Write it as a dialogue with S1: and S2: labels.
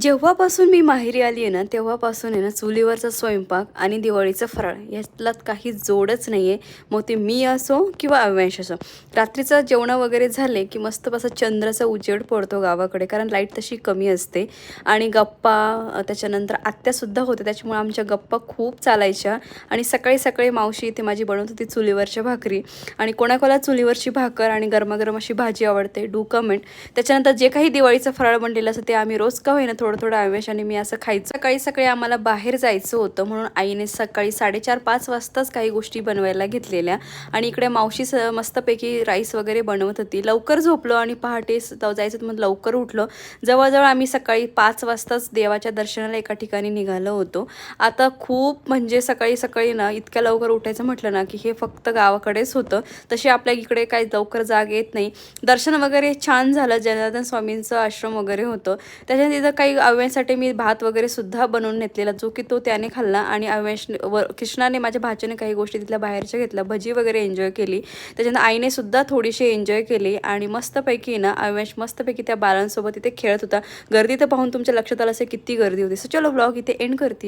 S1: जेव्हापासून मी माहेरी आली आहे ना, तेव्हापासून आहे ना, चुलीवरचा स्वयंपाक आणि दिवाळीचं फराळ यातला काही जोडच नाही आहे. मग ते मी असो किंवा अव्यांश असो. रात्रीचं जेवणं वगैरे झाले, की मस्त असा चंद्राचा उजेड पडतो गावाकडे, कारण लाईट तशी कमी असते. आणि गप्पा त्याच्यानंतर आत्यासुद्धा होत्या, त्याच्यामुळे आमच्या गप्पा खूप चालायच्या. आणि सकाळी सकाळी मावशी इथे माझी बनवत होती चुलीवरच्या भाकरी. आणि कोणाकोणाला चुलीवरची भाकर आणि गरमागरम अशी भाजी आवडते, डू कमेंट. त्याच्यानंतर जे काही दिवाळीचं फराळ बनलेलं असतं ते आम्ही रोज का होईना थोडं थोडं आवेशाने मी असं खायचं. सकाळी सकाळी आम्हाला बाहेर जायचं होतं, म्हणून आईने सकाळी 4:30-5 वाजताच काही गोष्टी बनवायला घेतलेल्या. आणि इकडे मावशी मस्तपैकी राईस वगैरे बनवत होती. लवकर झोपलो आणि पहाटे जायचं तर मग लवकर उठलो. जवळजवळ आम्ही सकाळी 5 वाजताच देवाच्या दर्शनाला एका ठिकाणी निघालो होतो. आता खूप म्हणजे सकाळी सकाळी ना इतक्या लवकर उठायचं म्हटलं ना की हे फक्त गावाकडेच होतं. तसे आपल्या इकडे काही लवकर जाग येत नाही. दर्शन वगैरे छान झालं. जनार्दन स्वामींचं आश्रम वगैरे होतं. त्याच्याने तिथं काही अव्यांसाठी मी भात वगैरे सुद्धा बनवून नेतलेला, जो की तो त्याने खाल्ला. आणि कृष्णाने माझ्या भाच्याने काही गोष्टी तिथल्या बाहेरच्या घेतल्या, भजी वगैरे एन्जॉय केली. त्याच्यानंतर आईने सुद्धा थोडीशी एन्जॉय केली. आणि मस्तपैकी ना अव्यांश मस्तपैकी त्या बाळांसोबत इथे खेळत होता. गर्दी तर पाहून तुमच्या लक्षात आलं असेल किती गर्दी होती. सो चलो ब्लॉग इथे एंड करते.